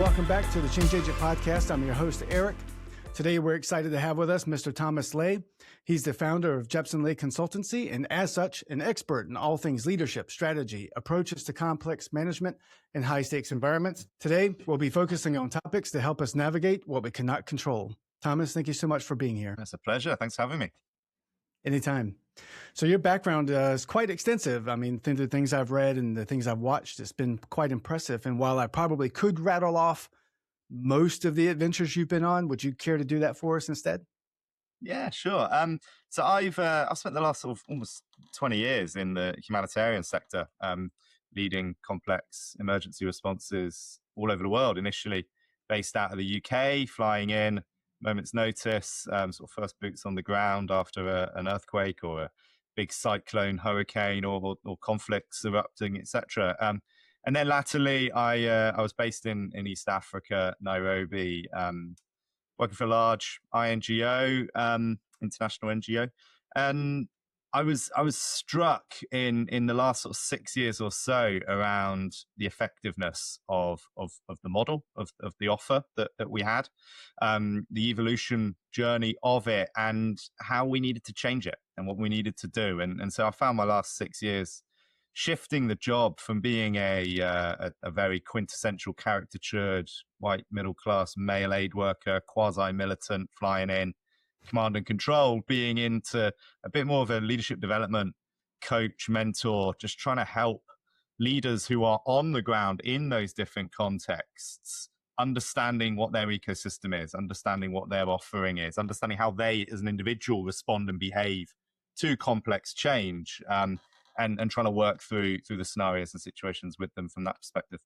welcome back to the Change Agent Podcast. I'm your host, Eric. Today, we're excited to have with us Mr. Thomas Lay. He's the founder of Jepson-Lay Consultancy and, as such, an expert in all things leadership, strategy, approaches to complex management and high-stakes environments. Today, we'll be focusing on topics to help us navigate what we cannot control. Thomas, thank you so much for being here. It's a pleasure. Thanks for having me. Anytime. So your background is quite extensive. I mean, the things I've read and the things I've watched, it's been quite impressive. And while I probably could rattle off most of the adventures you've been on, would you care to do that for us instead? Yeah, sure. So I've spent the last sort of almost 20 years in the humanitarian sector, leading complex emergency responses all over the world. Initially based out of the UK, flying in moment's notice, sort of first boots on the ground after an earthquake or a big cyclone, hurricane, or conflicts erupting, etc. And then latterly, I was based in East Africa, Nairobi, working for a large INGO, international NGO, and I was struck in the last sort of 6 years or so around the effectiveness of the model of the offer that we had, the evolution journey of it, and how we needed to change it and what we needed to do. And so I found my last 6 years shifting the job from being a very quintessential caricatured white middle class male aid worker, quasi militant, flying in, command and control, being into a bit more of a leadership development coach, mentor, just trying to help leaders who are on the ground in those different contexts, understanding what their ecosystem is, understanding what their offering is, understanding how they as an individual respond and behave to complex change, and trying to work through the scenarios and situations with them from that perspective.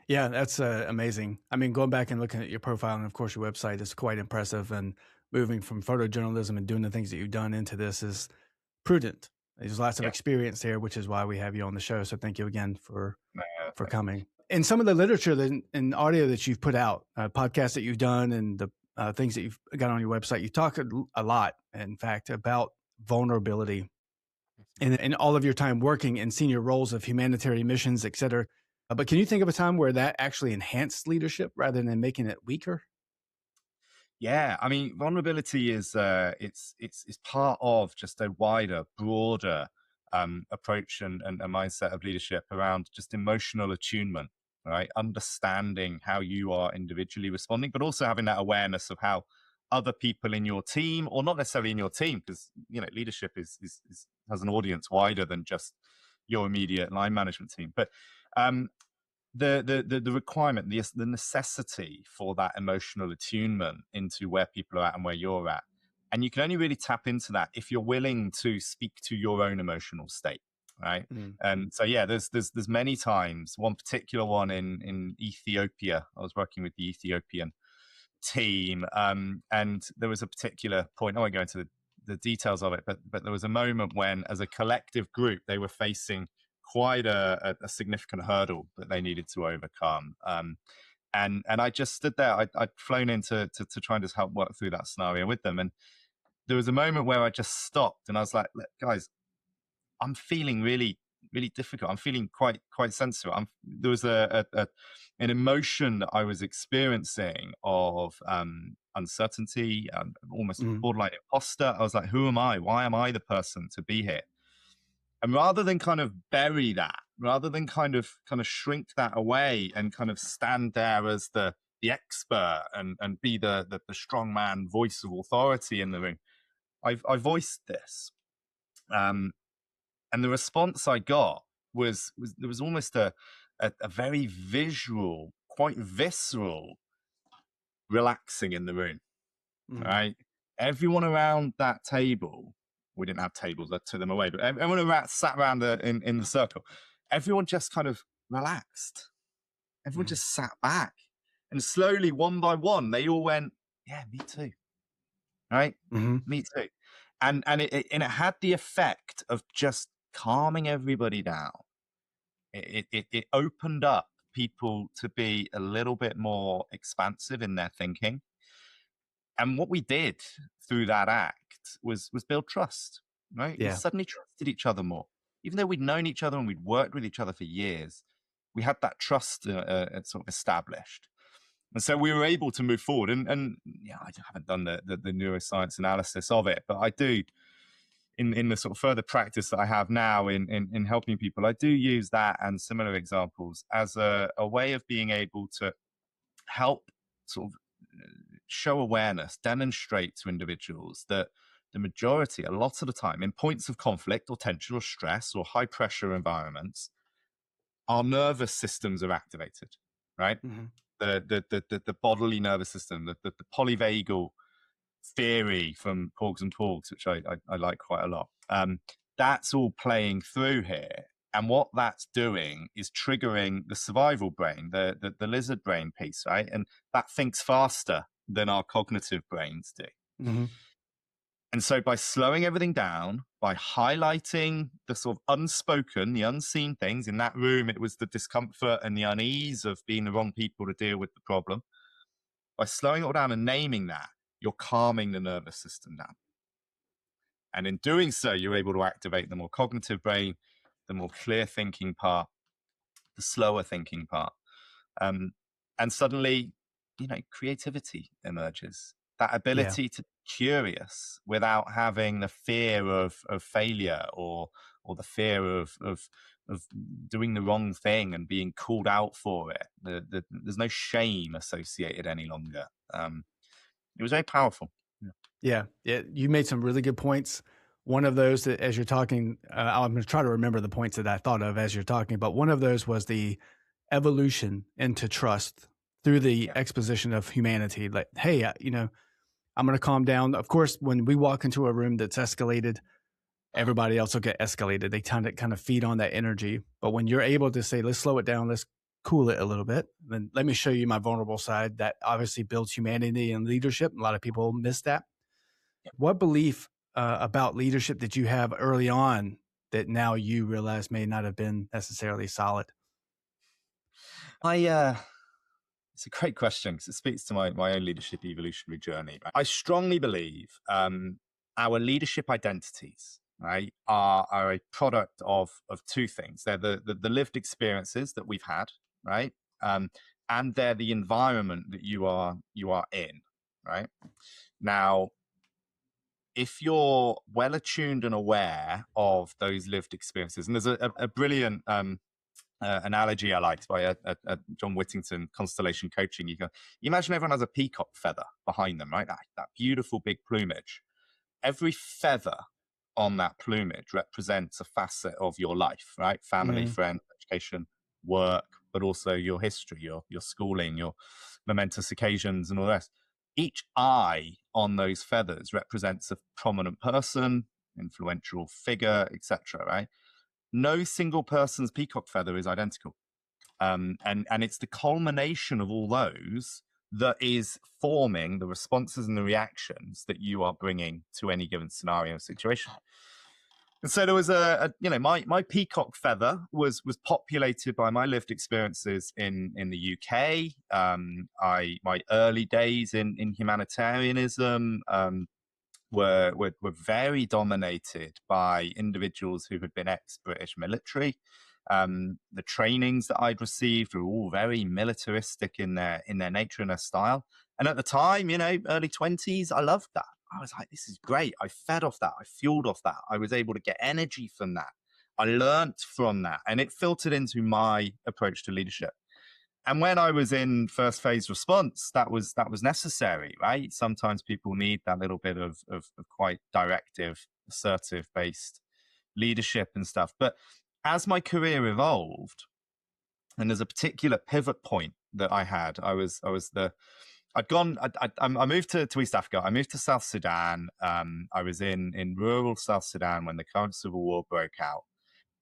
Yeah, that's amazing. I mean, going back and looking at your profile and, of course, your website is quite impressive. And moving from photojournalism and doing the things that you've done into this is prudent. There's lots of experience there, which is why we have you on the show. So thank you again for coming. And some of the literature and audio that you've put out, podcasts that you've done, and the things that you've got on your website, you talk a lot, in fact, about vulnerability in all of your time working in senior roles of humanitarian missions, et cetera. But can you think of a time where that actually enhanced leadership rather than making it weaker? Yeah, I mean, vulnerability is it's part of just a wider, broader approach and a mindset of leadership around just emotional attunement, right? Understanding how you are individually responding, but also having that awareness of how other people in your team, or not necessarily in your team, because leadership has an audience wider than just your immediate line management team, but the requirement, the necessity for that emotional attunement into where people are at and where you're at. And you can only really tap into that if you're willing to speak to your own emotional state, right? And so, yeah, there's many times, one particular one in Ethiopia. I was working with the Ethiopian team, and there was a particular point, I won't go into the details of it, but there was a moment when, as a collective group, they were facing quite a significant hurdle that they needed to overcome. And I just stood there. I'd flown in to try and just help work through that scenario with them. And there was a moment where I just stopped and I was like, look, guys, I'm feeling really, really difficult. I'm feeling quite sensitive. There was an emotion that I was experiencing of uncertainty, almost borderline imposter. I was like, who am I? Why am I the person to be here? And rather than kind of bury that, rather than kind of shrink that away and kind of stand there as the expert and be the strong man voice of authority in the room, I voiced this. And the response I got was there was almost a very visual, quite visceral relaxing in the room, right? Everyone around that table, we didn't have tables, I took them away, but everyone sat around in the circle. Everyone just kind of relaxed. Everyone just sat back. And slowly, one by one, they all went, yeah, me too. Right? Me too. And it had the effect of just calming everybody down. It opened up people to be a little bit more expansive in their thinking. And what we did through that act was build trust, right? Yeah. We suddenly trusted each other more. Even though we'd known each other and we'd worked with each other for years, we had that trust sort of established. And so we were able to move forward. And yeah, I haven't done the neuroscience analysis of it, but I do in the sort of further practice that I have now in helping people. I do use that and similar examples as a way of being able to help sort of show awareness, demonstrate to individuals that the majority, a lot of the time, in points of conflict or tension or stress or high pressure environments, our nervous systems are activated, right? Mm-hmm. The bodily nervous system, the polyvagal theory from Porgs and Porgs, which I like quite a lot. That's all playing through here. And what that's doing is triggering the survival brain, the lizard brain piece, right? And that thinks faster than our cognitive brains do. Mm-hmm. And so by slowing everything down, by highlighting the sort of unspoken, the unseen things in that room, it was the discomfort and the unease of being the wrong people to deal with the problem. By slowing it all down and naming that, you're calming the nervous system down. And in doing so, you're able to activate the more cognitive brain, the more clear thinking part, the slower thinking part. And suddenly, creativity emerges. That Yeah. ability to be curious without having the fear of failure or the fear of doing the wrong thing and being called out for it. There's no shame associated any longer. It was very powerful. Yeah. You made some really good points. One of those that, as you're talking, I'm going to try to remember the points that I thought of as you're talking, but one of those was the evolution into trust through the exposition of humanity. Like, hey, I'm going to calm down. Of course, when we walk into a room that's escalated, everybody else will get escalated. They kind of feed on that energy. But when you're able to say, let's slow it down, let's cool it a little bit, then let me show you my vulnerable side, that obviously builds humanity and leadership. A lot of people miss that. What belief about leadership did you have early on that now you realize may not have been necessarily solid? It's a great question because it speaks to my own leadership evolutionary journey. Right? I strongly believe our leadership identities, right, are a product of two things. They're the lived experiences that we've had, right, and they're the environment that you are in, right. Now, if you're well attuned and aware of those lived experiences, and there's a brilliant analogy I liked by a John Whittington, constellation coaching. You imagine everyone has a peacock feather behind them, right? That beautiful big plumage. Every feather on that plumage represents a facet of your life, right? Family, friends, education, work, but also your history, your schooling, your momentous occasions, and all the rest. Each eye on those feathers represents a prominent person, influential figure, etc. Right? No single person's peacock feather is identical. And it's the culmination of all those that is forming the responses and the reactions that you are bringing to any given scenario or situation. And so there was my peacock feather was populated by my lived experiences in the UK. My early days in humanitarianism, were very dominated by individuals who had been ex-British military. The trainings that I'd received were all very militaristic in their nature and their style. And at the time, early 20s, I loved that. I was like, this is great. I fed off that. I fueled off that. I was able to get energy from that. I learnt from that. And it filtered into my approach to leadership. And when I was in first phase response, that was necessary, right? Sometimes people need that little bit of quite directive, assertive based leadership and stuff. But as my career evolved, and there's a particular pivot point that I had, I moved to East Africa. I moved to South Sudan. I was in rural South Sudan when the current civil war broke out.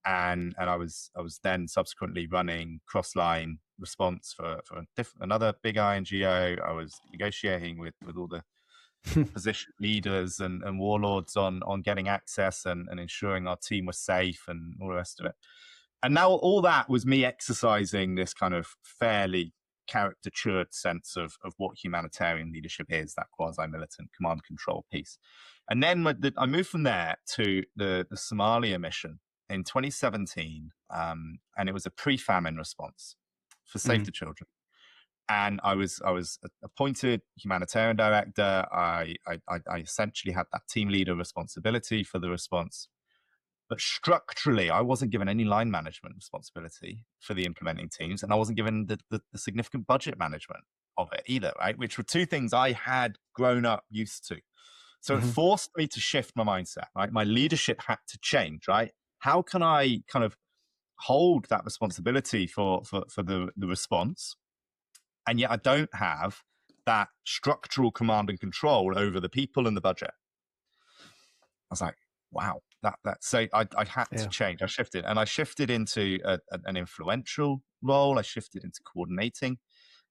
And I was then subsequently running cross-line response for another big INGO. I was negotiating with all the opposition leaders and warlords on getting access and ensuring our team was safe and all the rest of it. And now all that was me exercising this kind of fairly caricatured sense of what humanitarian leadership is, that quasi-militant command control piece. And then I moved from there to the Somalia mission in 2017, and it was a pre-famine response for Save the Children. And I was appointed humanitarian director. I essentially had that team leader responsibility for the response. But structurally, I wasn't given any line management responsibility for the implementing teams, and I wasn't given the significant budget management of it either, right? Which were two things I had grown up used to. So it Hmm. forced me to shift my mindset, right? My leadership had to change, right? How can I kind of hold that responsibility for the response, and yet I don't have that structural command and control over the people and the budget? I was like, wow, that. So I had to Yeah. change. I shifted, and I shifted into an influential role. I shifted into coordinating.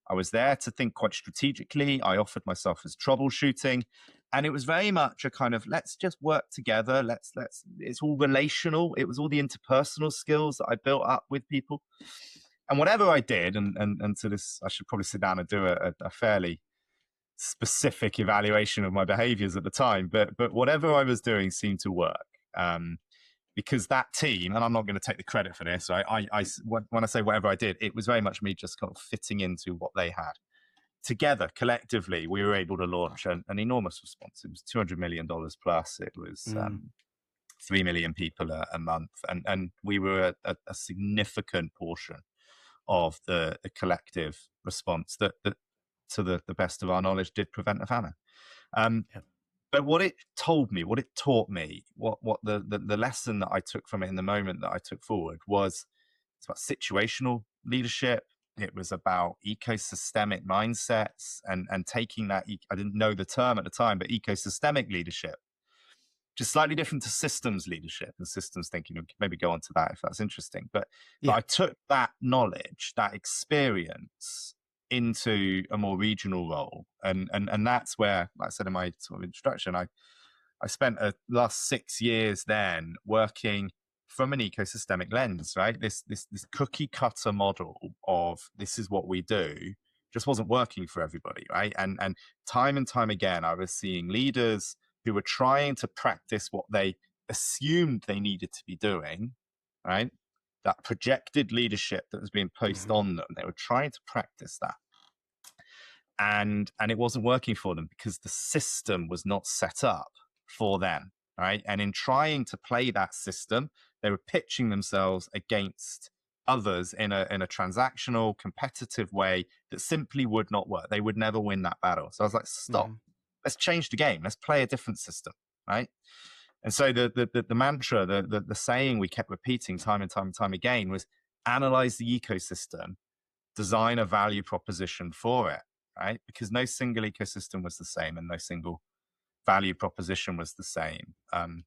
I was there to think quite strategically. I offered myself as troubleshooting, and it was very much a kind of let's just work together. Let's. It's all relational. It was all the interpersonal skills that I built up with people, and whatever I did, and to this, I should probably sit down and do a fairly specific evaluation of my behaviors at the time, but whatever I was doing seemed to work. Because that team, and I'm not going to take the credit for this, right? When I say whatever I did, it was very much me just kind of fitting into what they had. Together, collectively, we were able to launch an enormous response. It was $200 million plus. It was Mm. 3 million people a month, and we were a significant portion of the collective response that to the best of our knowledge, did prevent a famine. Yep. But what it told me, what it taught me, what the lesson that I took from it in the moment that I took forward was it's about situational leadership. It was about ecosystemic mindsets and taking that. I didn't know the term at the time, but ecosystemic leadership, just slightly different to systems leadership and systems thinking. We can maybe go on to that if that's interesting. But Yeah. I took that knowledge, that experience into a more regional role. And that's where, like I said in my sort of introduction, I spent the last 6 years then working from an ecosystemic lens, right? This cookie cutter model of this is what we do just wasn't working for everybody, right? And time again, I was seeing leaders who were trying to practice what they assumed they needed to be doing, right? That projected leadership that was being placed Hmm. on them. They were trying to practice that. And it wasn't working for them because the system was not set up for them, right? And in trying to play that system, they were pitching themselves against others in a transactional, competitive way that simply would not work. They would never win that battle. So I was like, stop. Hmm. Let's change the game. Let's play a different system, right? And so the mantra, the saying we kept repeating time and time again was analyze the ecosystem, design a value proposition for it, right? Because no single ecosystem was the same and no single value proposition was the same. And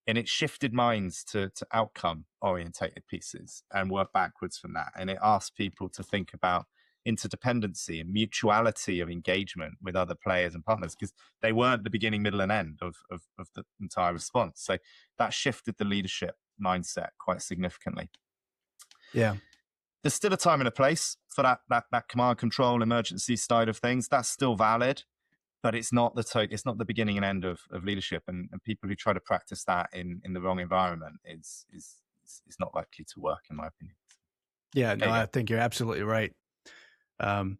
it shifted minds to outcome orientated pieces and work backwards from that. And it asked people to think about interdependency and mutuality of engagement with other players and partners because they weren't the beginning, middle, and end of the entire response. So that shifted the leadership mindset quite significantly. Yeah. There's still a time and a place for that command control emergency side of things. That's still valid, but it's not the beginning and end of leadership. And people who try to practice that in the wrong environment is not likely to work, in my opinion. Yeah. There No, you go. I think you're absolutely right. Um,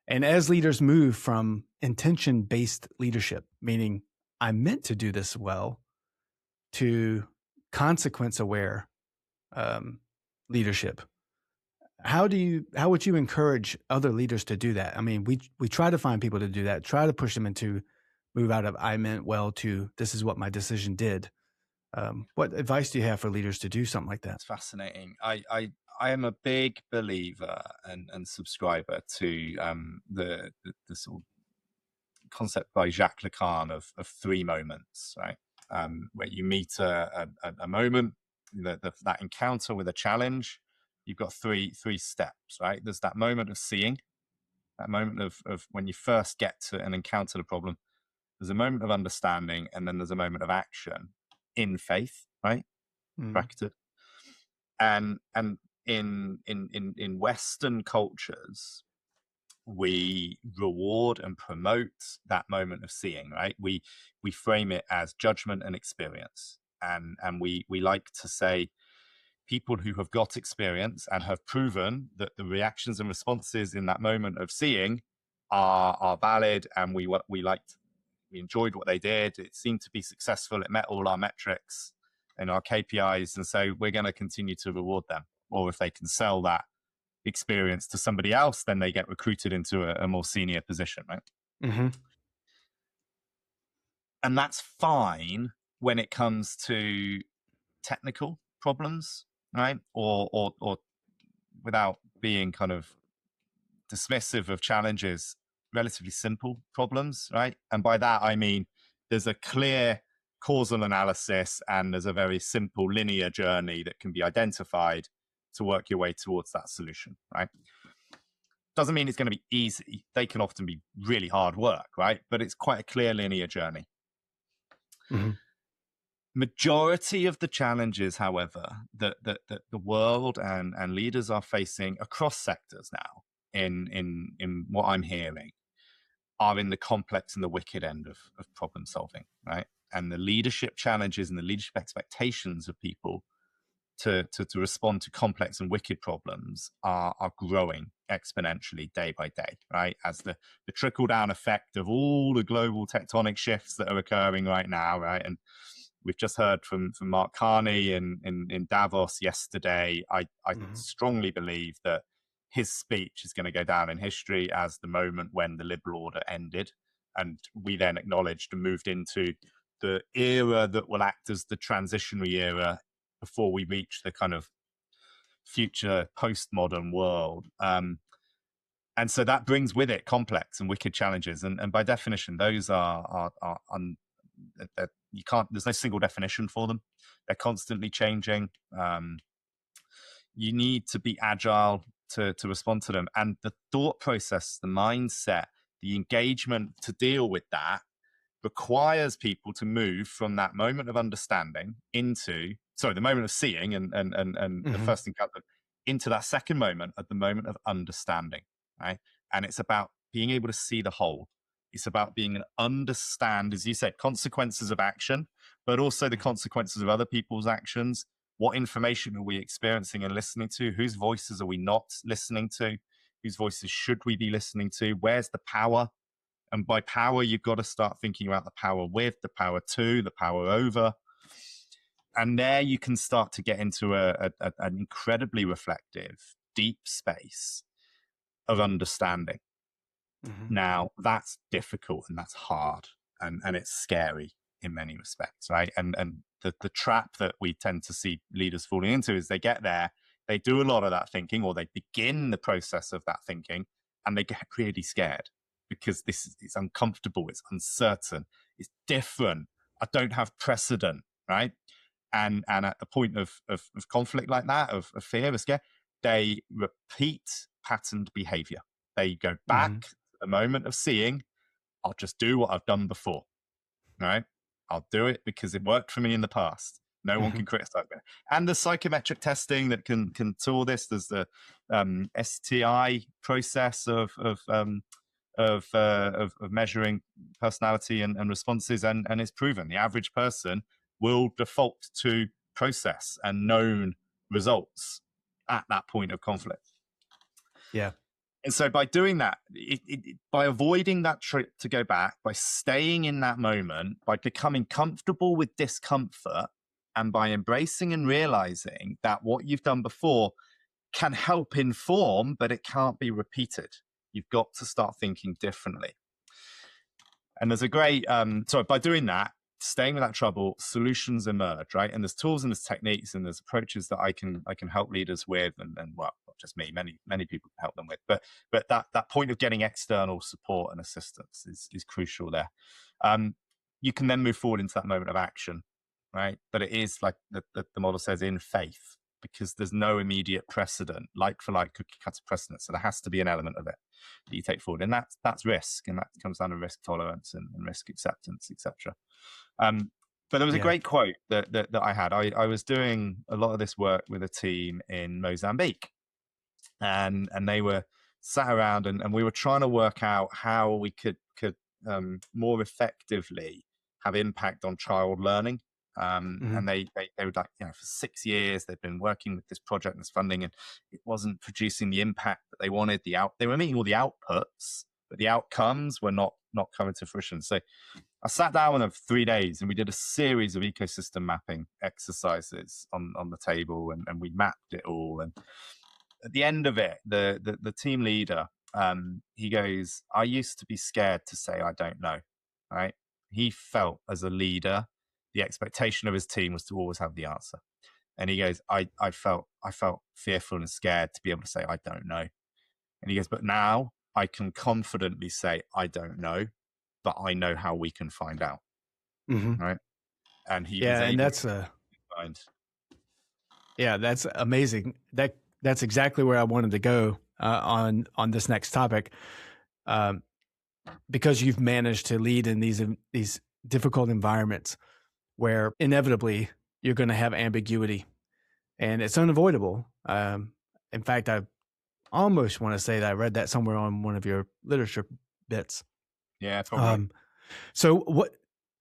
and as leaders move from intention-based leadership, meaning I meant to do this well, to consequence-aware leadership, how would you encourage other leaders to do that? I mean, we try to find people to do that, try to push them into move out of I meant well to this is what my decision did. What advice do you have for leaders to do something like that? It's fascinating. I am a big believer and subscriber to the sort of concept by Jacques Lacan of three moments, right? Where you meet a moment, that encounter with a challenge. You've got three steps, right? There's that moment of seeing, that moment of when you first get to and encounter the problem. There's a moment of understanding, and then there's a moment of action in faith, right? Mm. Practice. And in Western cultures, we reward and promote that moment of seeing, right? We frame it as judgment and experience, and we like to say people who have got experience and have proven that the reactions and responses in that moment of seeing are valid, and we enjoyed what they did. It seemed to be successful. It met all our metrics and our KPIs, and so we're going to continue to reward them. Or if they can sell that experience to somebody else, then they get recruited into a more senior position, right? Mm-hmm. And that's fine when it comes to technical problems, right? Or without being kind of dismissive of challenges, relatively simple problems, right? And by that, I mean, there's a clear causal analysis and there's a very simple linear journey that can be identified to work your way towards that solution, right? Doesn't mean it's going to be easy. They can often be really hard work, right? But it's quite a clear linear journey. Mm-hmm. Majority of the challenges, however, that the world and leaders are facing across sectors now, in what I'm hearing, are in the complex and the wicked end of problem solving, right? And the leadership challenges and the leadership expectations of people to respond to complex and wicked problems are growing exponentially day by day, right? As the trickle down effect of all the global tectonic shifts that are occurring right now, right? And we've just heard from Mark Carney in Davos yesterday. I Mm-hmm. strongly believe that his speech is going to go down in history as the moment when the liberal order ended, and we then acknowledged and moved into the era that will act as the transitionary era before we reach the kind of future postmodern world. And so that brings with it complex and wicked challenges, and by definition, those are you can't. There's no single definition for them. They're constantly changing. You need to be agile to respond to them, and the thought process, the mindset, the engagement to deal with that requires people to move from that moment of understanding into the moment of seeing and Mm-hmm. the first encounter into that second moment at the moment of understanding, right? And it's about being able to see the whole. It's about being an understand, as you said, consequences of action, but also the consequences of other people's actions. What information are we experiencing and listening to? Whose voices are we not listening to? Whose voices should we be listening to? Where's the power? And by power, you've got to start thinking about the power with, the power to, the power over. And there you can start to get into an incredibly reflective, deep space of understanding. Mm-hmm. Now, that's difficult and that's hard and it's scary in many respects, right? And the trap that we tend to see leaders falling into is they get there, they do a lot of that thinking, or they begin the process of that thinking, and they get really scared because it's uncomfortable, it's uncertain, it's different. I don't have precedent, right? And at the point of conflict like that, of fear, of scare, they repeat patterned behavior. They go back Mm-hmm. to the moment of seeing, I'll just do what I've done before, right? I'll do it because it worked for me in the past. No one Mm-hmm. can criticize me. And the psychometric testing that can tool this. There's the STI process of measuring personality and responses, and it's proven the average person will default to process and known results at that point of conflict. Yeah. And so by doing that, by avoiding that trip to go back, by staying in that moment, by becoming comfortable with discomfort, and by embracing and realizing that what you've done before can help inform, but it can't be repeated. You've got to start thinking differently. And there's a great, by doing that, staying with that trouble, solutions emerge, right? And there's tools and there's techniques and there's approaches that I can help leaders with, and well, not just me, many people can help them with. But that point of getting external support and assistance is crucial there. You can then move forward into that moment of action, right? But it is like the model says, in faith, because there's no immediate precedent, like for like cookie cutter precedent. So there has to be an element of it that you take forward, and that's risk, and that comes down to risk tolerance and risk acceptance, etc. But there was a Yeah. great quote that I had. I was doing a lot of this work with a team in Mozambique, and they were sat around and we were trying to work out how we could more effectively have impact on child learning And they would like, for 6 years, they've been working with this project and this funding, and it wasn't producing the impact that they wanted. They were meeting all the outputs, but the outcomes were not coming to fruition. So I sat down over 3 days and we did a series of ecosystem mapping exercises on the table, and we mapped it all. And at the end of it, the team leader, he goes, I used to be scared to say I don't know, right? He felt as a leader, the expectation of his team was to always have the answer. And he goes, I felt fearful and scared to be able to say I don't know. And he goes, but now I can confidently say I don't know, but I know how we can find out. Right. And he was and able that's to find. Yeah, that's amazing. That's exactly where I wanted to go on this next topic, because you've managed to lead in these difficult environments where inevitably you're going to have ambiguity, and it's unavoidable. In fact, I almost want to say that I read that somewhere on one of your literature bits. Yeah, probably. So what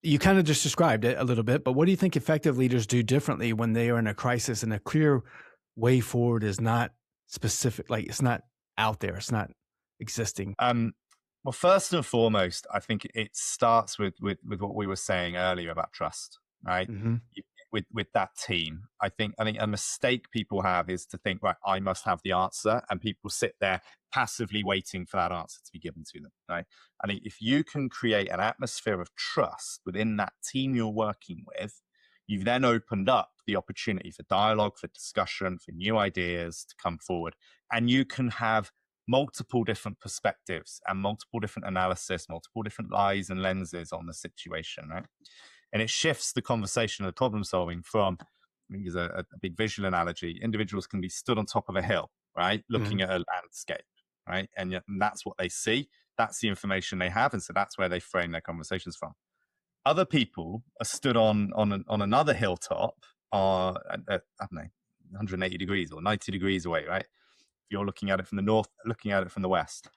you kind of just described it a little bit, but what do you think effective leaders do differently when they are in a crisis and a clear way forward is not specific, like it's not out there, it's not existing? Well, first and foremost, I think it starts with what we were saying earlier about trust, right? With that team, I think a mistake people have is to think, right, I must have the answer, and people sit there passively waiting for that answer to be given to them, right? I think if you can create an atmosphere of trust within that team you're working with, you've then opened up the opportunity for dialogue, for discussion, for new ideas to come forward, and you can have multiple different perspectives and multiple different analysis, multiple different eyes and lenses on the situation, right? And it shifts the conversation of the problem solving from, I think is a big visual analogy. Individuals can be stood on top of a hill, right? Looking at a landscape, right? And that's what they see. That's the information they have. And so that's where they frame their conversations from. Other people are stood on another hilltop, I don't know, 180 degrees or 90 degrees away, right? You're looking at it from the north, looking at it from the west,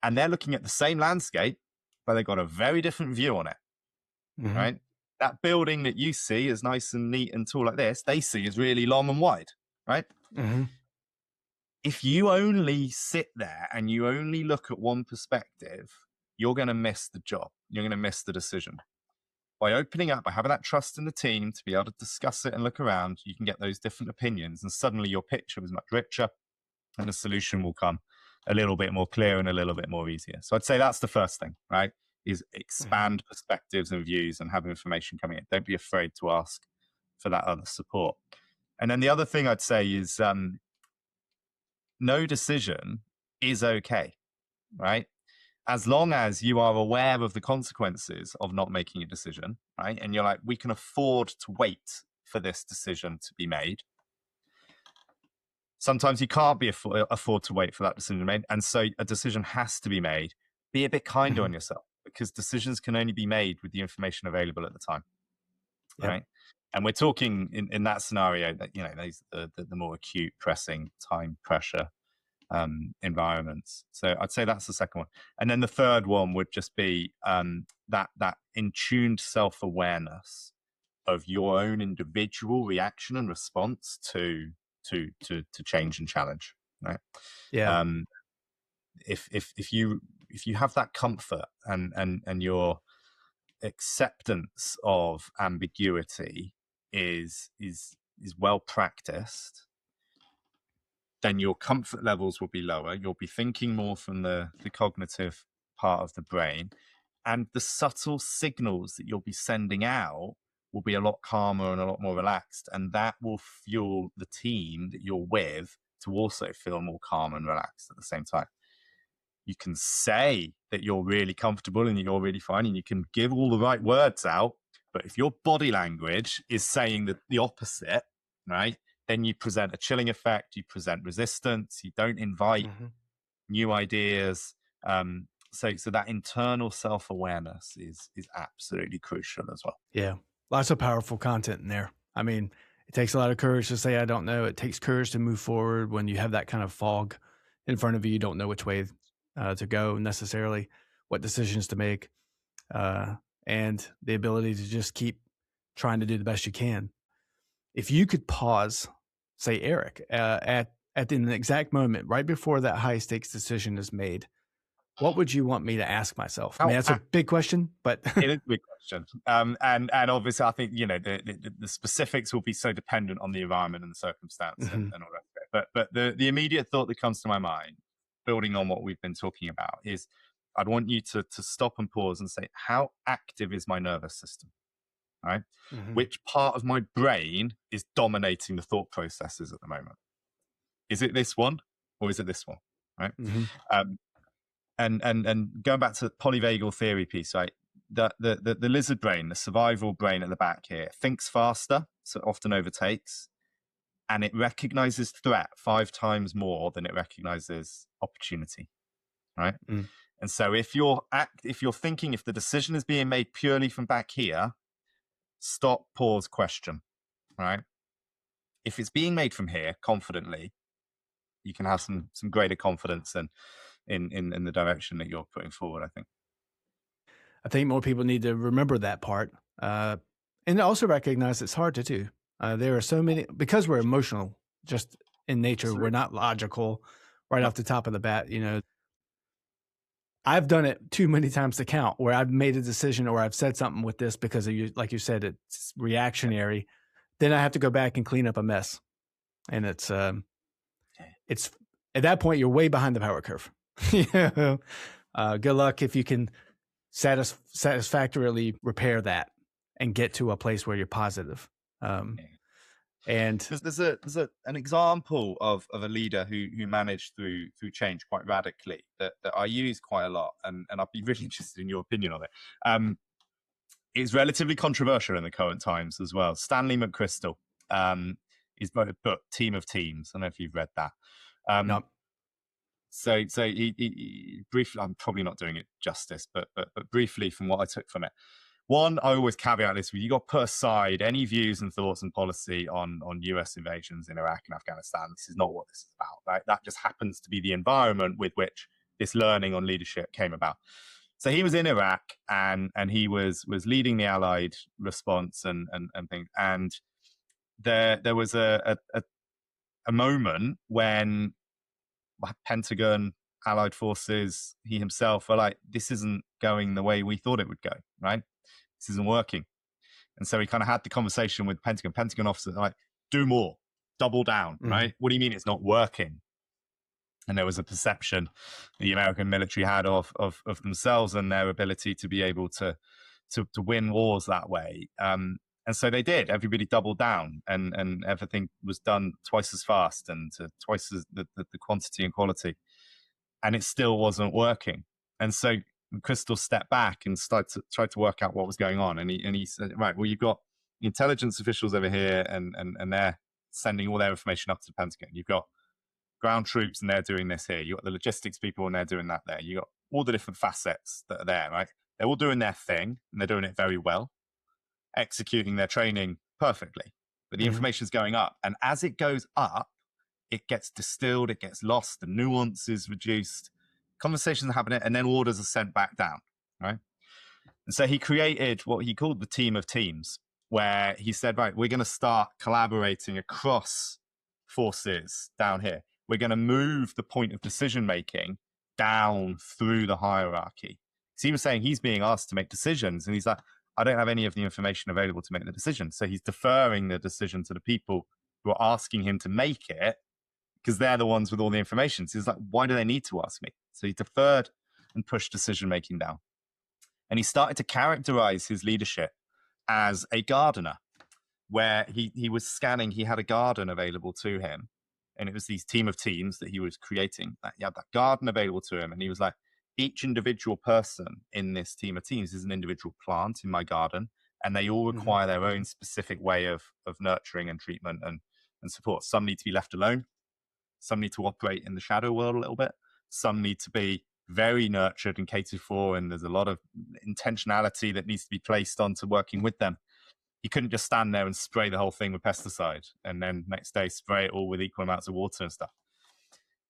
and they're looking at the same landscape, but they've got a very different view on it, right? That building that you see is nice and neat and tall like this, they see is really long and wide, right? If you only sit there and you only look at one perspective, you're going to miss the job. You're going to miss the decision. By opening up, by having that trust in the team to be able to discuss it and look around, you can get those different opinions, and suddenly your picture is much richer, and the solution will come a little bit more clear and a little bit more easier. So I'd say that's the first thing, right? Is expand perspectives and views and have information coming in. Don't be afraid to ask for that other support. And then the other thing I'd say is no decision is okay, right? As long as you are aware of the consequences of not making a decision, right? And you're like, we can afford to wait for this decision to be made. Sometimes you can't afford to wait for that decision to be made. And so a decision has to be made. Be a bit kinder on yourself, because decisions can only be made with the information available at the time. Right. And we're talking in that scenario that, the more acute, pressing, time pressure environments. So I'd say that's the second one. And then the third one would just be that in-tuned self-awareness of your own individual reaction and response to change and challenge, right? If you have that comfort and your acceptance of ambiguity is well practiced, then your comfort levels will be lower. You'll be thinking more from the cognitive part of the brain, and the subtle signals that you'll be sending out will be a lot calmer and a lot more relaxed, and that will fuel the team that you're with to also feel more calm and relaxed at the same time. You can say that you're really comfortable and you're really fine, and you can give all the right words out, but if your body language is saying the opposite, right, then you present a chilling effect, you present resistance, you don't invite new ideas. So that internal self-awareness is absolutely crucial as well. Yeah. Lots of powerful content in there. I mean, it takes a lot of courage to say, I don't know. It takes courage to move forward when you have that kind of fog in front of you. You don't know which way to go necessarily, what decisions to make, and the ability to just keep trying to do the best you can. If you could pause, say Eric, at the exact moment right before that high stakes decision is made, what would you want me to ask myself? I mean, that's a big question, but it is a big question. And obviously, I think the specifics will be so dependent on the environment and the circumstance and all that. But the immediate thought that comes to my mind, building on what we've been talking about, is I'd want you to stop and pause and say, how active is my nervous system? Right? Which part of my brain is dominating the thought processes at the moment? Is it this one or is it this one? Right? And going back to the polyvagal theory piece, right? The lizard brain, the survival brain at the back here, thinks faster, so it often overtakes, and it recognizes threat 5 times more than it recognizes opportunity, right? And so if you're thinking, if the decision is being made purely from back here, stop, pause, question, right? If it's being made from here confidently, you can have some greater confidence in the direction that you're putting forward, I think. I think more people need to remember that part, and also recognize it's hard to do. There are so many, because we're emotional just in nature. We're not logical right off the top of the bat. I've done it too many times to count, where I've made a decision or I've said something with this because of you, like you said, it's reactionary. Then I have to go back and clean up a mess, and it's at that point you're way behind the power curve. Good luck if you can satisfactorily repair that and get to a place where you're positive. And there's an example of a leader who managed through change quite radically that I use quite a lot, and I'd be really interested in your opinion on it. It's relatively controversial in the current times as well. Stanley McChrystal is wrote a book, Team of Teams. I don't know if you've read that. no. So he briefly, I'm probably not doing it justice, but briefly from what I took from it. One, I always caveat this with, you got to put aside any views and thoughts and policy on US invasions in Iraq and Afghanistan. This is not what this is about, right? That just happens to be the environment with which this learning on leadership came about. So he was in Iraq and he was leading the Allied response and things. And there was a moment when Pentagon, Allied forces, he himself were like, this isn't going the way we thought it would go, right? This isn't working. And so he kind of had the conversation with Pentagon officers, like, do more, double down, right? What do you mean it's not working? And there was a perception the American military had of themselves and their ability to be able to win wars that way. And so they did. Everybody doubled down, and everything was done twice as fast and twice as the quantity and quality. And it still wasn't working. And so Crystal stepped back and tried to work out what was going on. And he said, right, well, you've got intelligence officials over here, and they're sending all their information up to the Pentagon. You've got ground troops, and they're doing this here. You've got the logistics people, and they're doing that there. You've got all the different facets that are there, right? They're all doing their thing, and they're doing it very well, executing their training perfectly. But the information is going up. And as it goes up, it gets distilled, it gets lost, the nuance is reduced, conversations are happening, and then orders are sent back down, right? And so he created what he called the Team of Teams, where he said, right, we're going to start collaborating across forces down here. We're going to move the point of decision-making down through the hierarchy. So he was saying he's being asked to make decisions, and he's like, I don't have any of the information available to make the decision. So he's deferring the decision to the people who are asking him to make it, because they're the ones with all the information. So he's like, why do they need to ask me? So he deferred and pushed decision-making down. And he started to characterize his leadership as a gardener, where he was scanning, he had a garden available to him. And it was these team of teams that he was creating. He had that garden available to him. And he was like, each individual person in this team of teams is an individual plant in my garden. And they all require their own specific way of nurturing and treatment and support. Some need to be left alone. Some need to operate in the shadow world a little bit. Some need to be very nurtured and catered for. And there's a lot of intentionality that needs to be placed onto working with them. You couldn't just stand there and spray the whole thing with pesticide and then next day spray it all with equal amounts of water and stuff.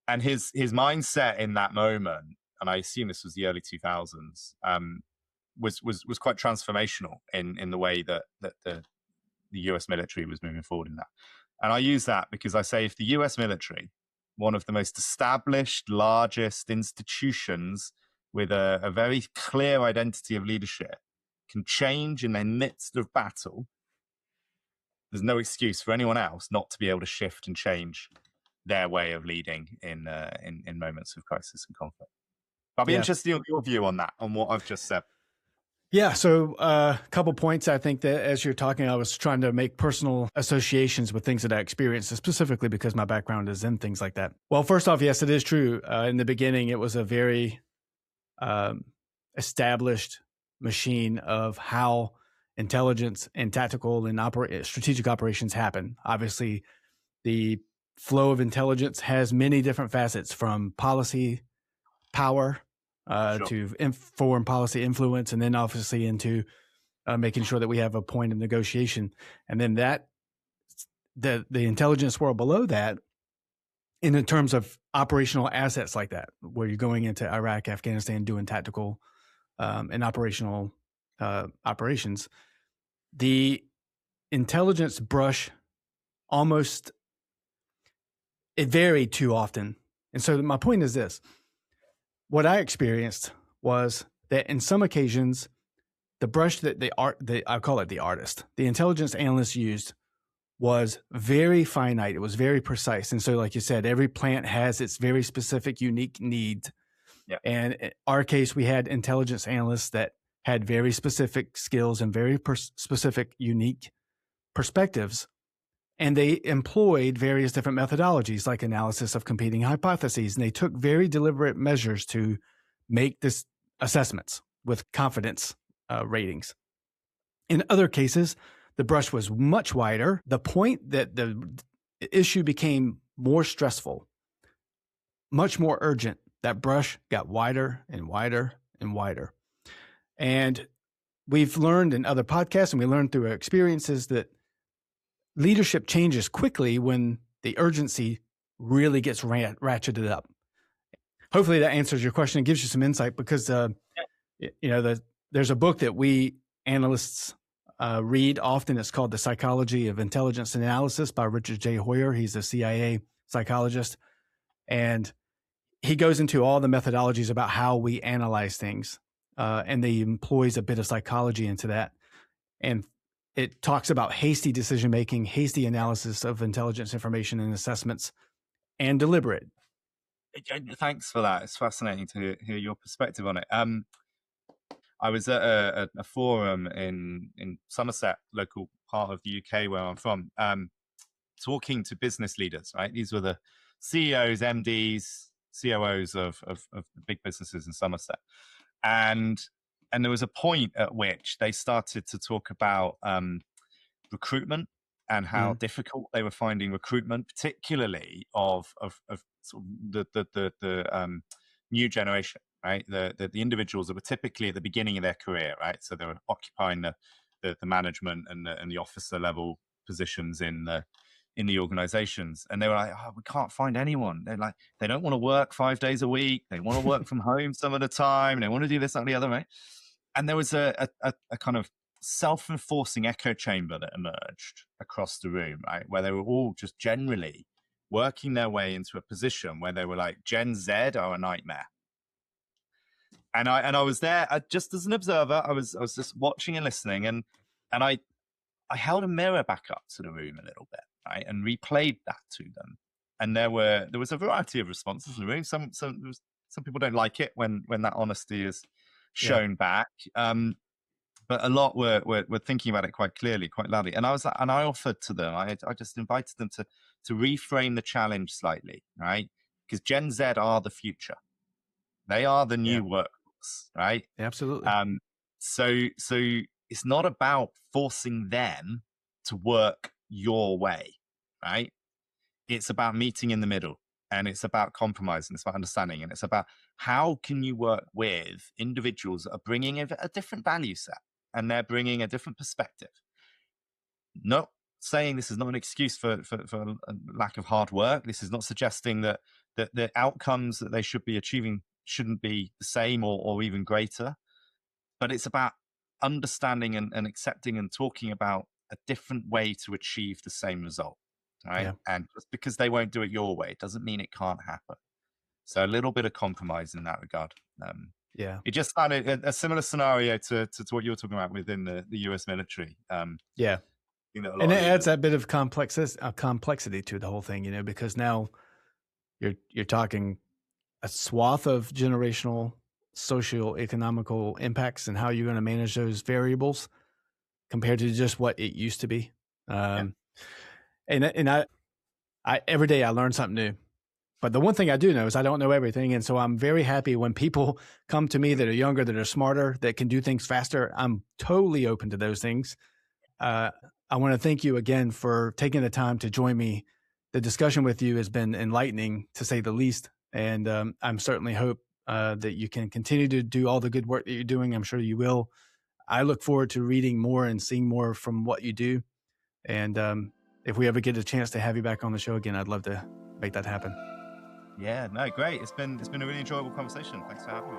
And his mindset in that moment, and I assume this was the early 2000s, was quite transformational in the way that the the US military was moving forward in that. And I use that because I say if the US military, one of the most established, largest institutions with a very clear identity of leadership, can change in the midst of battle, there's no excuse for anyone else not to be able to shift and change their way of leading in moments of crisis and conflict. I'll be Yeah. interested in your view on that, on what I've just said. Yeah. So a couple points. I think that as you're talking, I was trying to make personal associations with things that I experienced, specifically because my background is in things like that. Well, first off, yes, it is true. In the beginning, it was a very established machine of how intelligence and tactical and strategic operations happen. Obviously, the flow of intelligence has many different facets, from policy power Sure. to foreign policy influence, and then obviously into making sure that we have a point of negotiation. And then the intelligence world below that, in terms of operational assets like that, where you're going into Iraq, Afghanistan, doing tactical and operational operations, the intelligence brush it varied too often. And so my point is this: what I experienced was that in some occasions, the brush that I call it the artist, the intelligence analyst used, was very finite. It was very precise. And so, like you said, every plant has its very specific, unique needs. Yeah. And in our case, we had intelligence analysts that had very specific skills and very specific, unique perspectives. And they employed various different methodologies, like analysis of competing hypotheses. And they took very deliberate measures to make this assessments with confidence ratings. In other cases, the brush was much wider. The point that the issue became more stressful, much more urgent, that brush got wider and wider and wider. And we've learned in other podcasts, and we learned through our experiences, that leadership changes quickly when the urgency really gets ratcheted up. Hopefully that answers your question and gives you some insight, because there's a book that we analysts read often. It's called The Psychology of Intelligence Analysis by Richard J. Hoyer. He's a CIA psychologist, and he goes into all the methodologies about how we analyze things, and he employs a bit of psychology into that. And it talks about hasty decision-making, hasty analysis of intelligence information and assessments, and deliberate. Thanks for that. It's fascinating to hear your perspective on it. I was at a forum in Somerset, local part of the UK where I'm from, talking to business leaders, right? These were the CEOs, MDs, COOs of big businesses in Somerset. And there was a point at which they started to talk about recruitment and how difficult they were finding recruitment, particularly of sort of the new generation, right? The individuals that were typically at the beginning of their career, right? So they were occupying the management and the officer level positions in the organizations, and they were like, "Oh, we can't find anyone." They're like, they don't want to work 5 days a week. They want to work from home some of the time. They want to do this, that, and the other, right? And there was a kind of self-enforcing echo chamber that emerged across the room, right? Where they were all just generally working their way into a position where they were like, Gen Z are a nightmare. And I was there just as an observer. I was just watching and listening, and I held a mirror back up to the room a little bit, right, and replayed that to them. And there was a variety of responses in the room. Some people don't like it when that honesty is shown back. But a lot were thinking about it quite clearly, quite loudly. And I was like, and I offered to them, I just invited them to reframe the challenge slightly, right? Because Gen Z are the future. They are the new workforce, right? Absolutely. So it's not about forcing them to work your way, right? It's about meeting in the middle, and it's about compromise, and it's about understanding, and it's about how can you work with individuals that are bringing a different value set, and they're bringing a different perspective. Not saying this is not an excuse for a lack of hard work. This is not suggesting that the outcomes that they should be achieving shouldn't be the same or even greater. But it's about understanding and accepting and talking about a different way to achieve the same result, right? Yeah. And just because they won't do it your way doesn't mean it can't happen. So a little bit of compromise in that regard. Yeah. It just sounded a similar scenario to what you were talking about within the US military. Yeah. You know, a And lot it of adds leaders. that bit of complexity to the whole thing, because now you're talking a swath of generational social economical impacts and how you're going to manage those variables compared to just what it used to be. Yeah. Um, and I every day I learn something new. But the one thing I do know is I don't know everything. And so I'm very happy when people come to me that are younger, that are smarter, that can do things faster. I'm totally open to those things. I want to thank you again for taking the time to join me. The discussion with you has been enlightening, to say the least. And I'm certainly hope that you can continue to do all the good work that you're doing. I'm sure you will. I look forward to reading more and seeing more from what you do. And if we ever get a chance to have you back on the show again, I'd love to make that happen. Yeah, no, great. It's been a really enjoyable conversation. Thanks for having me.